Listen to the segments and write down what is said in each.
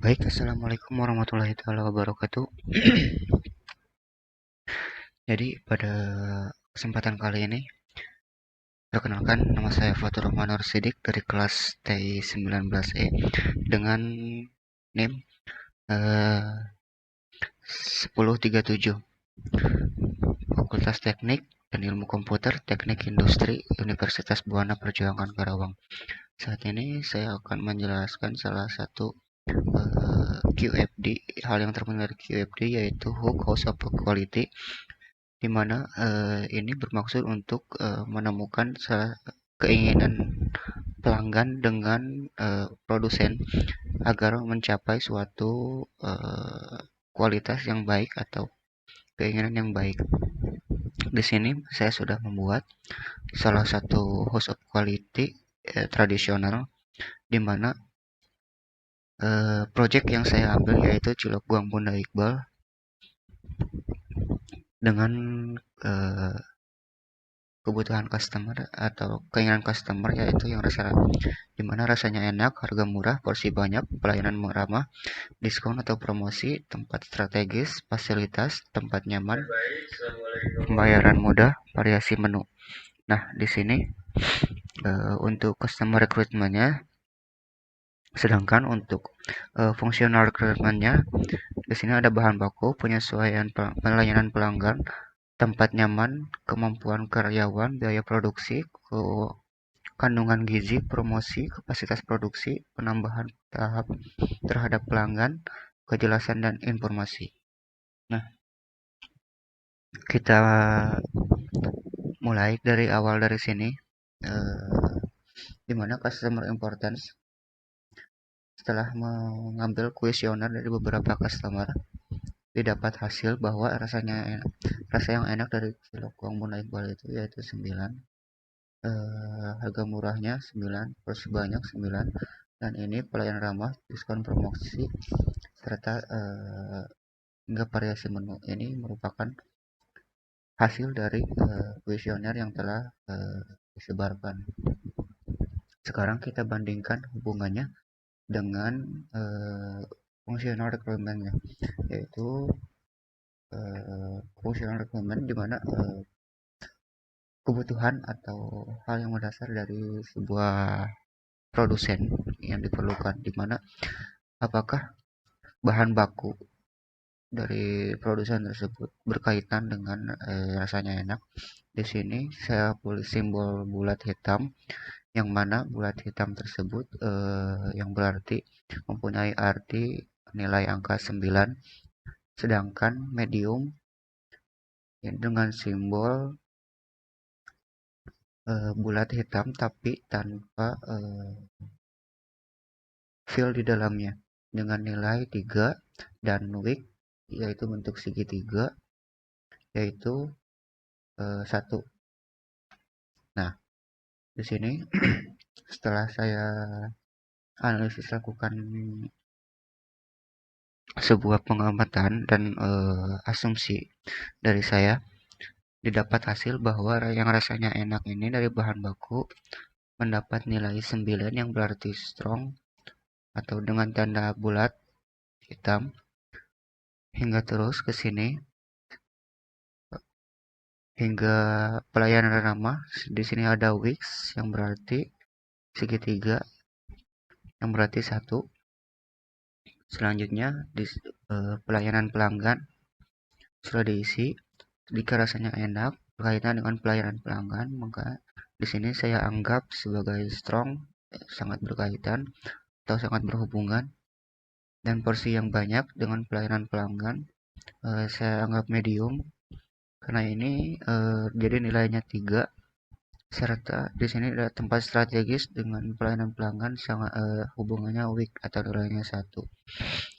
Baik, assalamualaikum warahmatullahi wabarakatuh. Jadi pada kesempatan kali ini, perkenalkan nama saya Fatur Rahmanur Sidik dari kelas TI 19E dengan NIM 1037, Fakultas Teknik dan Ilmu Komputer Teknik Industri Universitas Buana Perjuangan Karawang. Saat ini saya akan menjelaskan salah satu QFD, hal yang terpenting dari QFD yaitu House of Quality, di mana ini bermaksud untuk menemukan keinginan pelanggan dengan produsen agar mencapai suatu kualitas yang baik atau keinginan yang baik. Di sini saya sudah membuat salah satu house of quality tradisional, di mana project yang saya ambil yaitu Cilok Buang Bunda Iqbal dengan kebutuhan customer atau keinginan customer, yaitu yang dimana rasanya enak, harga murah, porsi banyak, pelayanan ramah, diskon atau promosi, tempat strategis, fasilitas, tempat nyaman, pembayaran mudah, variasi menu. Nah, di sini untuk customer recruitment-nya, sedangkan untuk fungsional recruitment-nya, di sini ada bahan baku, penyesuaian pelayanan pelanggan, tempat nyaman, kemampuan karyawan, biaya produksi, kandungan gizi, promosi, kapasitas produksi, penambahan tahap terhadap pelanggan, kejelasan dan informasi. Nah, kita mulai dari awal dari sini, di mana customer importance. Setelah mengambil kuesioner dari beberapa customer, didapat hasil bahwa rasa yang enak dari cilok Buang Bunda Iqbal itu yaitu 9, harga murahnya 9, porsi banyak 9, dan ini pelayanan ramah, diskon promosi, serta hingga variasi menu. Ini merupakan hasil dari kuesioner yang telah disebarkan. Sekarang kita bandingkan hubungannya dengan fungsional requirement-nya, yaitu fungsional requirement di mana kebutuhan atau hal yang mendasar dari sebuah produsen yang diperlukan, di mana apakah bahan baku dari produsen tersebut berkaitan dengan rasanya enak. Di sini saya tulis simbol bulat hitam, yang mana bulat hitam tersebut yang berarti mempunyai arti nilai angka 9, sedangkan medium ya, dengan simbol bulat hitam tapi tanpa fill di dalamnya, dengan nilai 3, dan weak yaitu bentuk segitiga yaitu 1. Nah, di sini setelah saya analisis, lakukan sebuah pengamatan dan asumsi dari saya, didapat hasil bahwa yang rasanya enak ini dari bahan baku mendapat nilai 9 yang berarti strong atau dengan tanda bulat hitam, hingga terus ke sini hingga pelayanan ramah. Di sini ada Wix yang berarti segitiga yang berarti 1. Selanjutnya di pelayanan pelanggan sudah diisi. Jika rasanya enak berkaitan dengan pelayanan pelanggan, maka di sini saya anggap sebagai strong, sangat berkaitan atau sangat berhubungan. Dan porsi yang banyak dengan pelayanan pelanggan saya anggap medium, karena ini jadi nilainya 3, serta di sini ada tempat strategis dengan pelayanan pelanggan sangat hubungannya weak atau nilainya 1.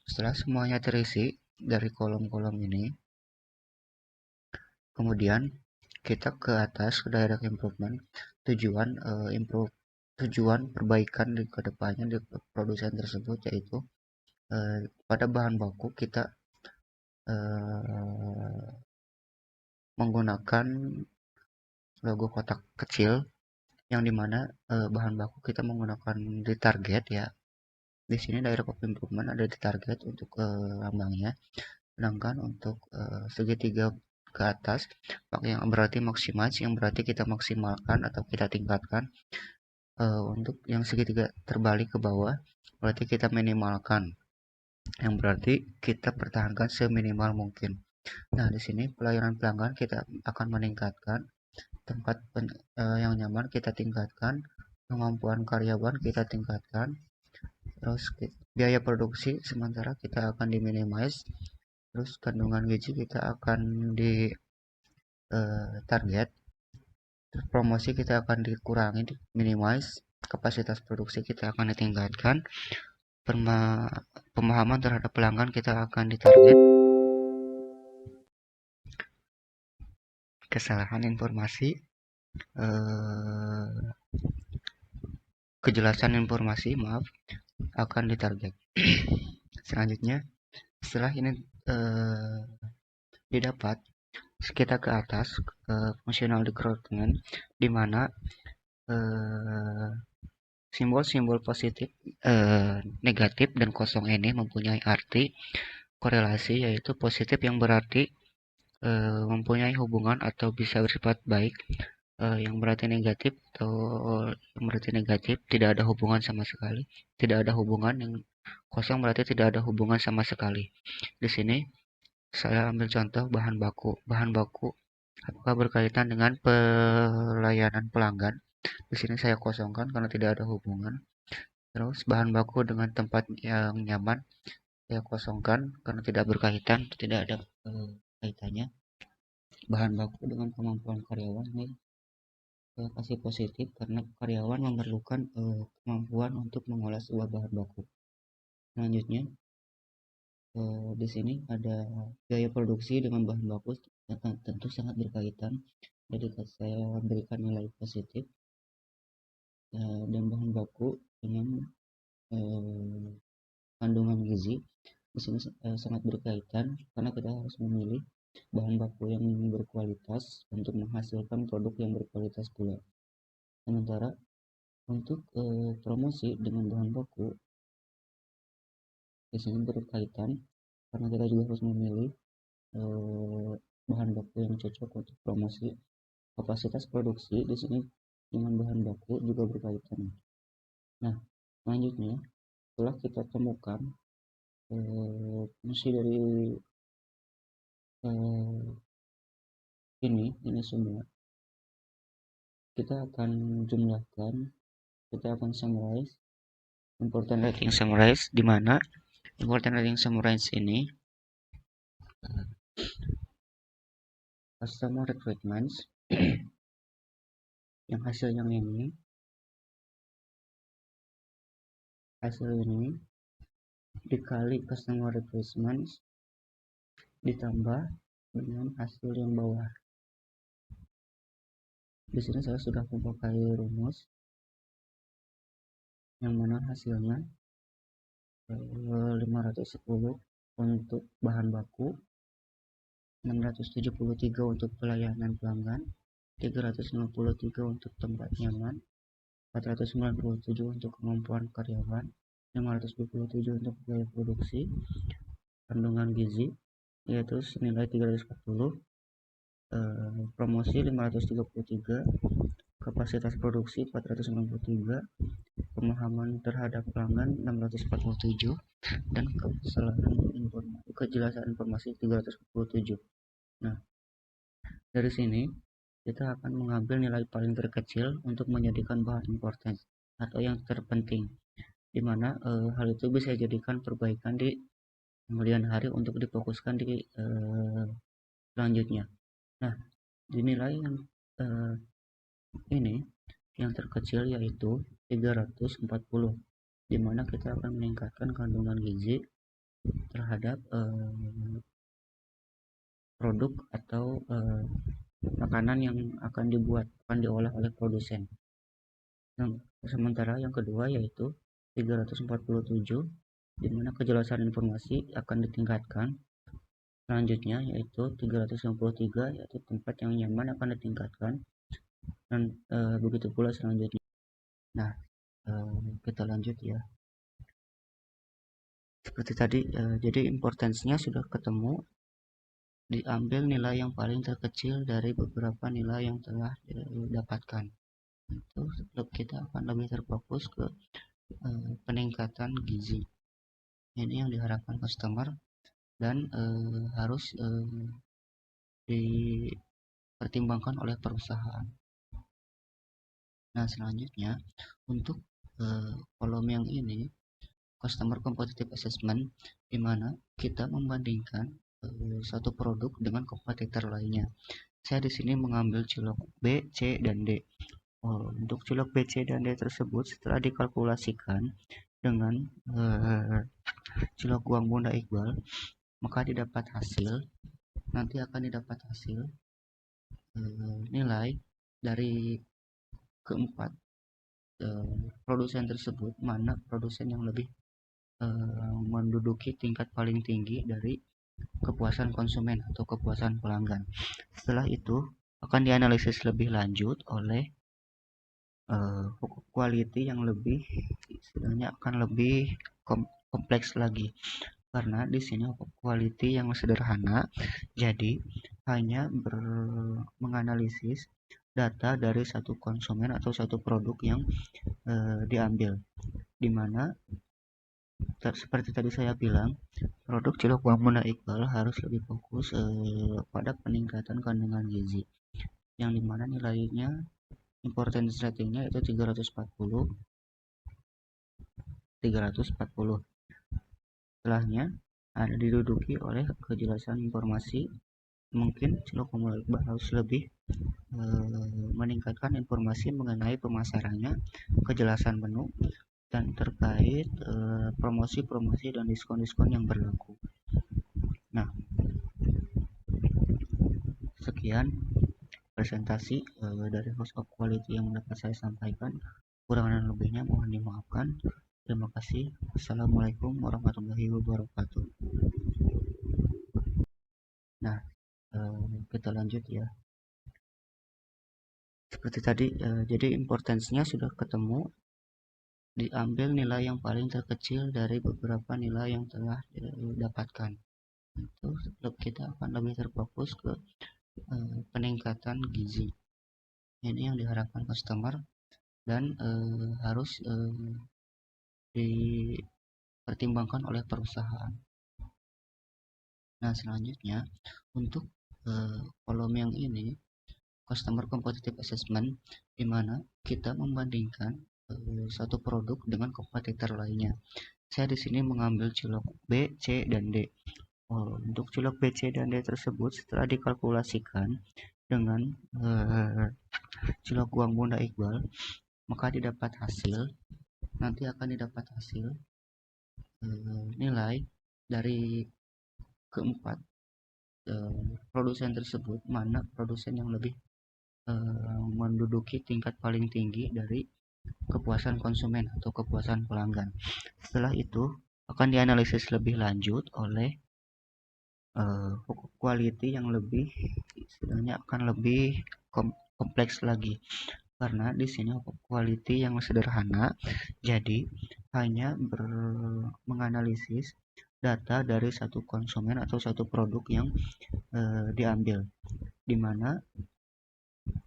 Setelah semuanya terisi dari kolom-kolom ini, kemudian kita ke atas ke direct improvement, tujuan perbaikan di kedepannya di produsen tersebut, yaitu pada bahan baku kita menggunakan logo kotak kecil, yang dimana bahan baku kita menggunakan di target ya, Di sini direct of improvement ada di target untuk lambangnya, sedangkan untuk segitiga ke atas yang berarti maximize, yang berarti kita maksimalkan atau kita tingkatkan. Untuk yang segitiga terbalik ke bawah berarti kita minimalkan, yang berarti kita pertahankan seminimal mungkin. Nah, di sini pelayanan pelanggan kita akan meningkatkan, tempat yang nyaman kita tingkatkan, kemampuan karyawan kita tingkatkan, terus biaya produksi sementara kita akan diminimize, terus kandungan gizi kita akan di target, terus promosi kita akan dikurangi, minimize, kapasitas produksi kita akan ditingkatkan, pemahaman terhadap pelanggan kita akan ditarget, kesalahan informasi, kejelasan informasi akan ditarget. Selanjutnya, setelah ini didapat, kita ke atas functional recruitment, di mana simbol-simbol positif, negatif, dan kosong ini mempunyai arti korelasi, yaitu positif yang berarti mempunyai hubungan atau bisa bersifat baik, yang berarti negatif atau yang berarti negatif tidak ada hubungan sama sekali, tidak ada hubungan. Yang kosong berarti tidak ada hubungan sama sekali. Di sini saya ambil contoh bahan baku. Bahan baku apakah berkaitan dengan pelayanan pelanggan? Di sini saya kosongkan karena tidak ada hubungan. Terus bahan baku dengan tempat yang nyaman saya kosongkan karena tidak berkaitan, tidak ada kaitannya. Bahan baku dengan kemampuan karyawan ini saya kasih positif karena karyawan memerlukan kemampuan untuk mengolah sebuah bahan baku. Selanjutnya di sini ada biaya produksi dengan bahan baku tentu sangat berkaitan, jadi saya berikan nilai positif, dan bahan baku dengan kandungan gizi di sini sangat berkaitan karena kita harus memilih bahan baku yang berkualitas untuk menghasilkan produk yang berkualitas pula. Sementara untuk promosi dengan bahan baku di sini berkaitan karena kita juga harus memilih bahan baku yang cocok untuk promosi. Kapasitas produksi di sini dengan bahan baku juga berkaitan. Nah, selanjutnya setelah kita temukan fungsi dari ini semua, kita akan jumlahkan, kita akan summarize important rating summarize, di mana important rating summarize ini customer recruitments yang hasil ini dikali customer recruitments ditambah dengan hasil yang bawah. Di sini saya sudah memakai rumus yang mana hasilnya 510 untuk bahan baku, 673 untuk pelayanan pelanggan, 353 untuk tempat nyaman, 497 untuk kemampuan karyawan, 527 untuk biaya produksi, kandungan gizi yaitu senilai 340, promosi 533, kapasitas produksi 493, pemahaman terhadap pelanggan 647, dan kejelasan informasi 347. Nah, dari sini kita akan mengambil nilai paling terkecil untuk menjadikan bahan important atau yang terpenting, di mana hal itu bisa dijadikan perbaikan di kemudian hari untuk difokuskan di selanjutnya. Nah, dinilai yang ini yang terkecil yaitu 340, di mana kita akan meningkatkan kandungan gizi terhadap produk atau makanan yang akan diolah oleh produsen. Sementara yang kedua yaitu 347, di mana kejelasan informasi akan ditingkatkan. Selanjutnya yaitu 363, yaitu tempat yang nyaman akan ditingkatkan, dan begitu pula selanjutnya. Nah, kita lanjut ya. Seperti tadi, jadi importance-nya sudah ketemu, diambil nilai yang paling terkecil dari beberapa nilai yang telah didapatkan. Itu kita akan lebih terfokus ke peningkatan gizi. Ini yang diharapkan customer dan harus dipertimbangkan oleh perusahaan. Nah, selanjutnya untuk kolom yang ini Customer Competitive Assessment, di mana kita membandingkan satu produk dengan kompetitor lainnya. Saya di sini mengambil cilok B, C, dan D. Untuk cilok B, C, dan D tersebut setelah dikalkulasikan dengan cilok Guang Bunda Iqbal, maka didapat hasil, nanti akan didapat hasil nilai dari keempat produsen tersebut, mana produsen yang lebih menduduki tingkat paling tinggi dari kepuasan konsumen atau kepuasan pelanggan. Setelah itu akan dianalisis lebih lanjut oleh quality yang lebih istilahnya akan lebih kompleks lagi, karena di sini quality yang sederhana, jadi hanya menganalisis data dari satu konsumen atau satu produk yang diambil, di mana seperti tadi saya bilang, produk cilok Bang Muna Iqbal harus lebih fokus pada peningkatan kandungan gizi, yang dimana nilainya importance ratingnya itu 340. Setelahnya ada diduduki oleh kejelasan informasi. Mungkin cilok Bang Muna Iqbal harus lebih meningkatkan informasi mengenai pemasarannya, kejelasan menu, dan terkait promosi-promosi dan diskon-diskon yang berlaku. Nah, sekian presentasi dari House of Quality yang dapat saya sampaikan. Kurang dan lebihnya mohon dimaafkan. Terima kasih. Assalamualaikum warahmatullahi wabarakatuh. Nah, kita lanjut ya. Seperti tadi, jadi importance-nya sudah ketemu, diambil nilai yang paling terkecil dari beberapa nilai yang telah didapatkan. Itu kita akan lebih terfokus ke peningkatan gizi. Ini yang diharapkan customer dan harus dipertimbangkan oleh perusahaan. Nah, selanjutnya untuk kolom yang ini Customer Competitive Assessment, di mana kita membandingkan satu produk dengan kompetitor lainnya. Saya di sini mengambil cilok B, C, dan D. Untuk cilok B, C, dan D tersebut setelah dikalkulasikan dengan cilok Guang Bunda Iqbal, maka didapat hasil, nanti akan didapat hasil nilai dari keempat produsen tersebut, mana produsen yang lebih menduduki tingkat paling tinggi dari kepuasan konsumen atau kepuasan pelanggan. Setelah itu akan dianalisis lebih lanjut oleh quality yang lebih istilahnya akan lebih kompleks lagi, karena di sini quality yang sederhana, jadi hanya menganalisis data dari satu konsumen atau satu produk yang diambil, di mana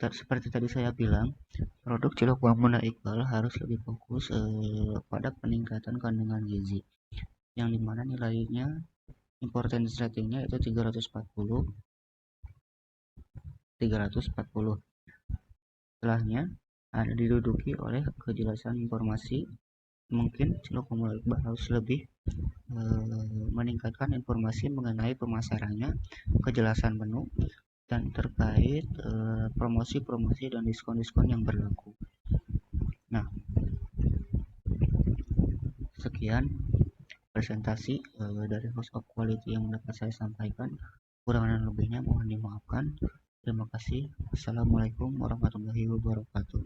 seperti tadi saya bilang, produk cilok Bang Muna Iqbal harus lebih fokus pada peningkatan kandungan gizi, yang dimana nilainya importance ratingnya itu 340. Setelahnya ada diduduki oleh kejelasan informasi. Mungkin cilok Bang Muna Iqbal harus lebih meningkatkan informasi mengenai pemasarannya, kejelasan menu, dan terkait promosi-promosi dan diskon-diskon yang berlaku. Nah, sekian presentasi dari House of Quality yang dapat saya sampaikan. Kurang dan lebihnya mohon dimaafkan. Terima kasih. Assalamualaikum warahmatullahi wabarakatuh.